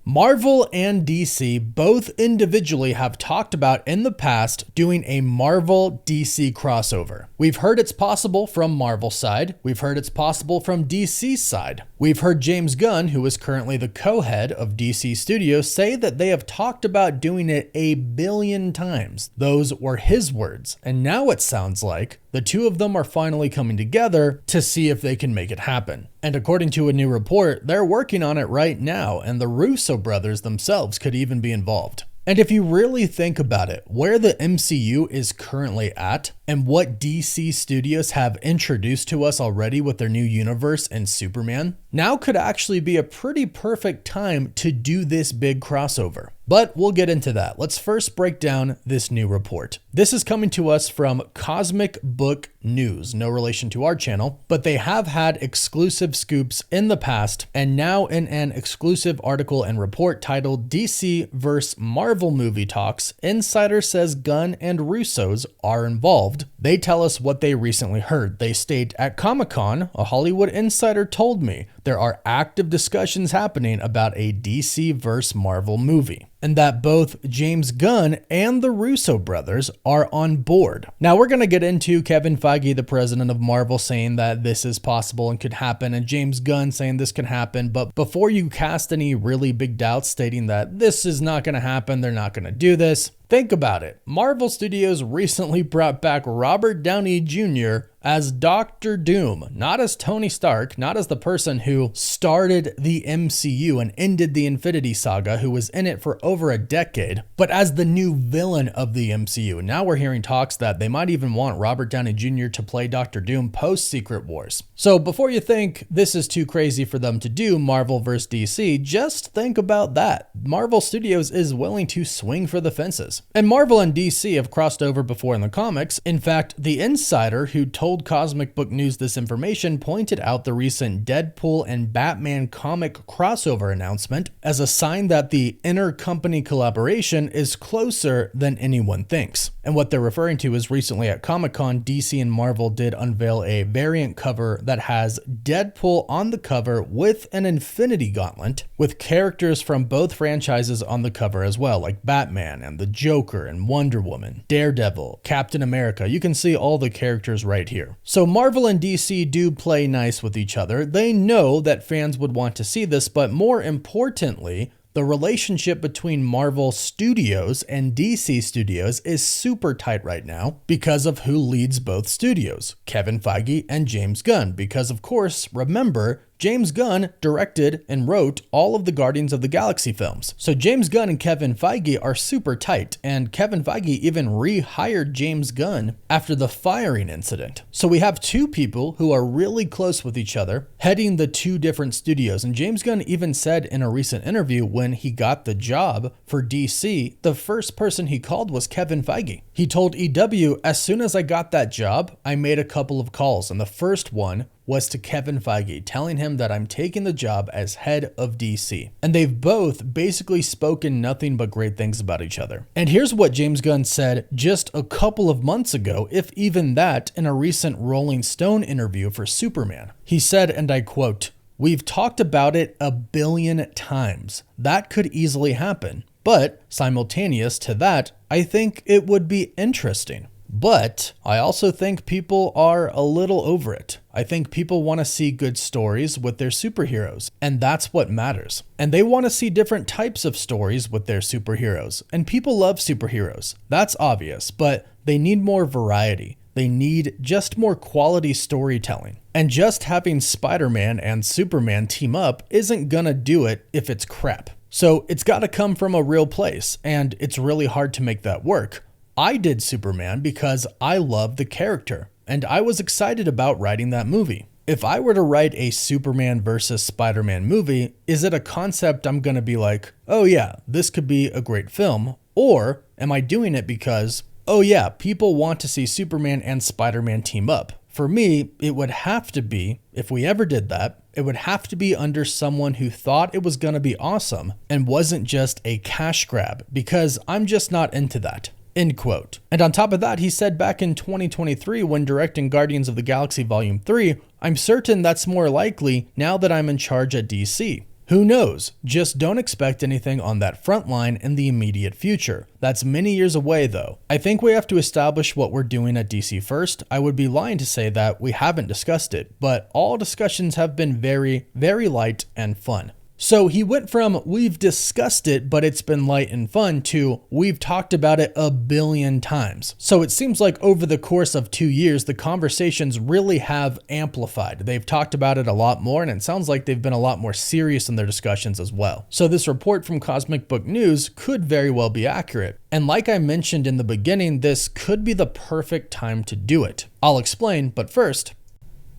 Marvel and DC both individually have talked about in the past doing a Marvel DC crossover. We've heard it's possible from Marvel's side. We've heard it's possible from DC's side. We've heard James Gunn, who is currently the co-head of DC Studios, say that they have talked about doing it a billion times. Those were his words. And now it sounds like the two of them are finally coming together to see if they can make it happen. And according to a new report, they're working on it right now, and the Russo brothers themselves could even be involved. And if you really think about it, where the MCU is currently at and what DC Studios have introduced to us already with their new universe and Superman, now could actually be a pretty perfect time to do this big crossover. But we'll get into that. Let's first break down this new report. This is coming to us from Cosmic Book News, no relation to our channel, but they have had exclusive scoops in the past, and now in an exclusive article and report titled DC vs. Marvel Movie Talks, Insider says Gunn and Russos are involved. They tell us what they recently heard. They state, at Comic-Con, a Hollywood insider told me there are active discussions happening about a DC vs. Marvel movie, and that both James Gunn and the Russo brothers are on board. Now we're going to get into Kevin Feige, the president of Marvel, saying that this is possible and could happen, and James Gunn saying this can happen. But before you cast any really big doubts stating that this is not going to happen, they're not going to do this, think about it. Marvel Studios recently brought back Robert Downey Jr. as Dr. Doom, not as Tony Stark, not as the person who started the MCU and ended the Infinity Saga, who was in it for over a decade, but as the new villain of the MCU. Now we're hearing talks that they might even want Robert Downey Jr. to play Dr. Doom post Secret Wars. So before you think this is too crazy for them to do, Marvel vs. DC, just think about that. Marvel Studios is willing to swing for the fences. And Marvel and DC have crossed over before in the comics. In fact, the insider who told Cosmic Book News this information pointed out the recent Deadpool and Batman comic crossover announcement as a sign that the intercompany collaboration is closer than anyone thinks. And what they're referring to is recently at Comic-Con, DC and Marvel did unveil a variant cover that has Deadpool on the cover with an Infinity Gauntlet, with characters from both franchises on the cover as well, like Batman and the Joker and Wonder Woman, Daredevil, Captain America. You can see all the characters right here. So Marvel and DC do play nice with each other. They know that fans would want to see this, but more importantly, the relationship between Marvel Studios and DC Studios is super tight right now because of who leads both studios, Kevin Feige and James Gunn. Because of course, remember, James Gunn directed and wrote all of the Guardians of the Galaxy films. So James Gunn and Kevin Feige are super tight, and Kevin Feige even rehired James Gunn after the firing incident. So we have two people who are really close with each other, heading the two different studios. And James Gunn even said in a recent interview when he got the job for DC, the first person he called was Kevin Feige. He told EW, as soon as I got that job, I made a couple of calls, and the first one was to Kevin Feige, telling him that I'm taking the job as head of DC. And they've both basically spoken nothing but great things about each other. And here's what James Gunn said just a couple of months ago, if even that, in a recent Rolling Stone interview for Superman. He said, and I quote, "We've talked about it a billion times. That could easily happen. But simultaneous to that, I think it would be interesting. But I also think people are a little over it. I think people want to see good stories with their superheroes, and that's what matters. And they want to see different types of stories with their superheroes. And people love superheroes. That's obvious, but they need more variety. They need just more quality storytelling. And just having Spider-Man and Superman team up isn't gonna do it if it's crap. So it's got to come from a real place, and it's really hard to make that work. I did Superman because I love the character, and I was excited about writing that movie. If I were to write a Superman versus Spider-Man movie, is it a concept I'm going to be like, oh yeah, this could be a great film? Or am I doing it because, oh yeah, people want to see Superman and Spider-Man team up? For me, it would have to be, if we ever did that, it would have to be under someone who thought it was going to be awesome and wasn't just a cash grab, because I'm just not into that. End quote. And on top of that, he said back in 2023 when directing Guardians of the Galaxy Volume 3, I'm certain that's more likely now that I'm in charge at DC. Who knows? Just don't expect anything on that front line in the immediate future. That's many years away though. I think we have to establish what we're doing at DC first. I would be lying to say that we haven't discussed it, but all discussions have been very, very light and fun. So he went from we've discussed it, but it's been light and fun to we've talked about it a billion times. So it seems like over the course of 2 years, the conversations really have amplified. They've talked about it a lot more, and it sounds like they've been a lot more serious in their discussions as well. So this report from Cosmic Book News could very well be accurate. And like I mentioned in the beginning, this could be the perfect time to do it. I'll explain, but first,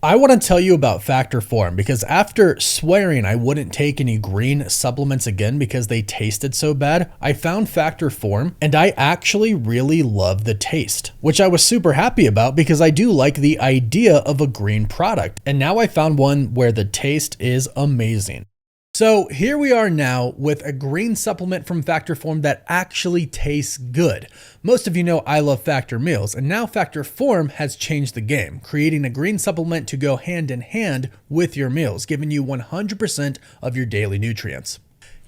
I want to tell you about Factor Form because after swearing I wouldn't take any green supplements again because they tasted so bad, I found Factor Form and I actually really love the taste, which I was super happy about because I do like the idea of a green product. And now I found one where the taste is amazing. So here we are now with a green supplement from Factor Form that actually tastes good. Most of you know I love Factor meals, and now Factor Form has changed the game, creating a green supplement to go hand in hand with your meals, giving you 100% of your daily nutrients.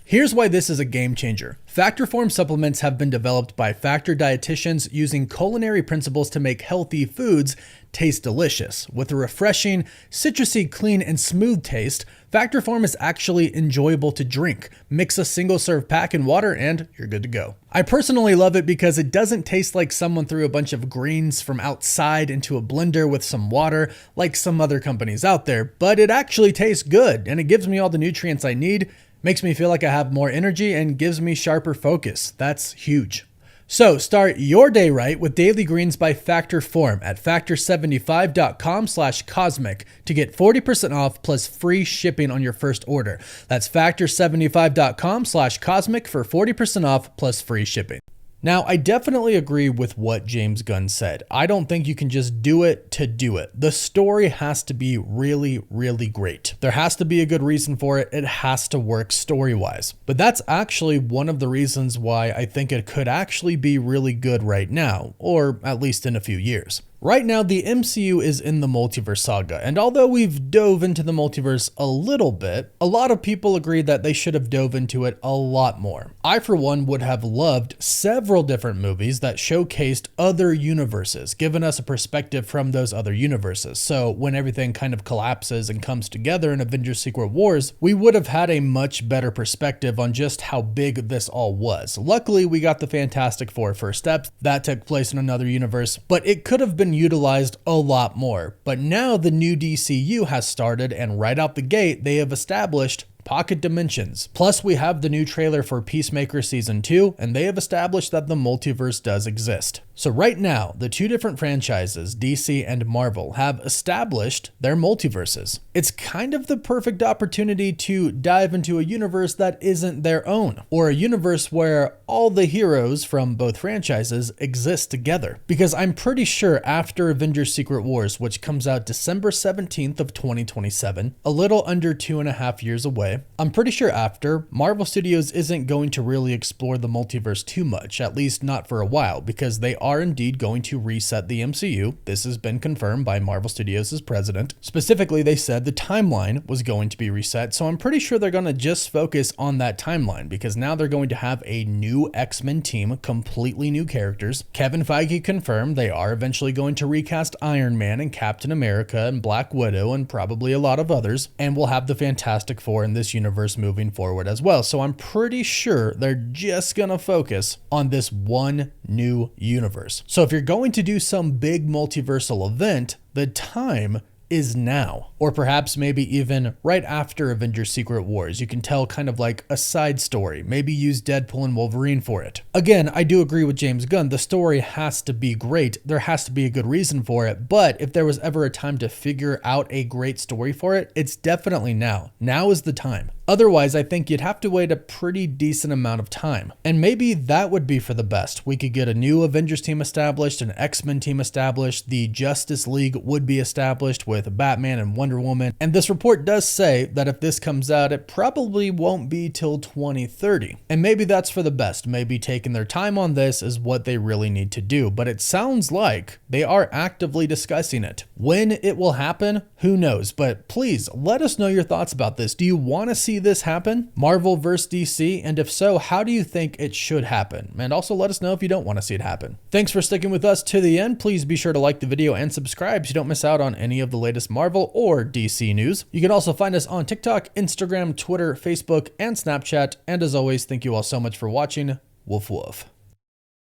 Here's why this is a game changer. Factor Form supplements have been developed by Factor dietitians using culinary principles to make healthy foods taste delicious. With a refreshing, citrusy, clean, and smooth taste, Factor Form is actually enjoyable to drink. Mix a single serve pack in water and you're good to go. I personally love it because it doesn't taste like someone threw a bunch of greens from outside into a blender with some water like some other companies out there, but it actually tastes good and it gives me all the nutrients I need, makes me feel like I have more energy, and gives me sharper focus. That's huge. So start your day right with Daily Greens by Factor Form at factor75.com/cosmic to get 40% off plus free shipping on your first order. That's factor75.com/cosmic for 40% off plus free shipping. Now, I definitely agree with what James Gunn said. I don't think you can just do it to do it. The story has to be really, really great. There has to be a good reason for it. It has to work story-wise. But that's actually one of the reasons why I think it could actually be really good right now, or at least in a few years. Right now, the MCU is in the multiverse saga, and although we've dove into the multiverse a little bit, a lot of people agree that they should have dove into it a lot more. I, for one, would have loved several different movies that showcased other universes, giving us a perspective from those other universes. So when everything kind of collapses and comes together in Avengers Secret Wars, we would have had a much better perspective on just how big this all was. Luckily, we got the Fantastic Four First Steps. That took place in another universe, but it could have been utilized a lot more. But now the new DCU has started, and right out the gate, they have established pocket dimensions. Plus, we have the new trailer for Peacemaker Season 2, and they have established that the multiverse does exist. So right now, the two different franchises, DC and Marvel, have established their multiverses. It's kind of the perfect opportunity to dive into a universe that isn't their own, or a universe where all the heroes from both franchises exist together. Because I'm pretty sure after Avengers Secret Wars, which comes out December 17th of 2027, a little under 2.5 years away, I'm pretty sure after, Marvel Studios isn't going to really explore the multiverse too much, at least not for a while, because they are indeed going to reset the MCU. This has been confirmed by Marvel Studios' president. Specifically, they said the timeline was going to be reset, so I'm pretty sure they're going to just focus on that timeline, because now they're going to have a new X-Men team, completely new characters. Kevin Feige confirmed they are eventually going to recast Iron Man and Captain America and Black Widow and probably a lot of others, and we'll have the Fantastic Four in this universe moving forward as well. So I'm pretty sure they're just gonna focus on this one new universe. So if you're going to do some big multiversal event, the time is now, or perhaps maybe even right after Avengers Secret Wars. You can tell kind of like a side story, maybe use Deadpool and Wolverine for it. Again, I do agree with James Gunn, the story has to be great, there has to be a good reason for it, but if there was ever a time to figure out a great story for it, it's definitely now. Now is the time. Otherwise, I think you'd have to wait a pretty decent amount of time. And maybe that would be for the best. We could get a new Avengers team established, an X-Men team established, the Justice League would be established with with Batman and Wonder Woman. And this report does say that if this comes out, it probably won't be till 2030. And maybe that's for the best. Maybe taking their time on this is what they really need to do. But it sounds like they are actively discussing it. When it will happen, who knows? But please let us know your thoughts about this. Do you want to see this happen? Marvel versus DC? And if so, how do you think it should happen? And also let us know if you don't want to see it happen. Thanks for sticking with us to the end. Please be sure to like the video and subscribe so you don't miss out on any of the latest Marvel or DC news. You can also find us on TikTok, Instagram, Twitter, Facebook, and Snapchat. And as always, thank you all so much for watching. Woof woof.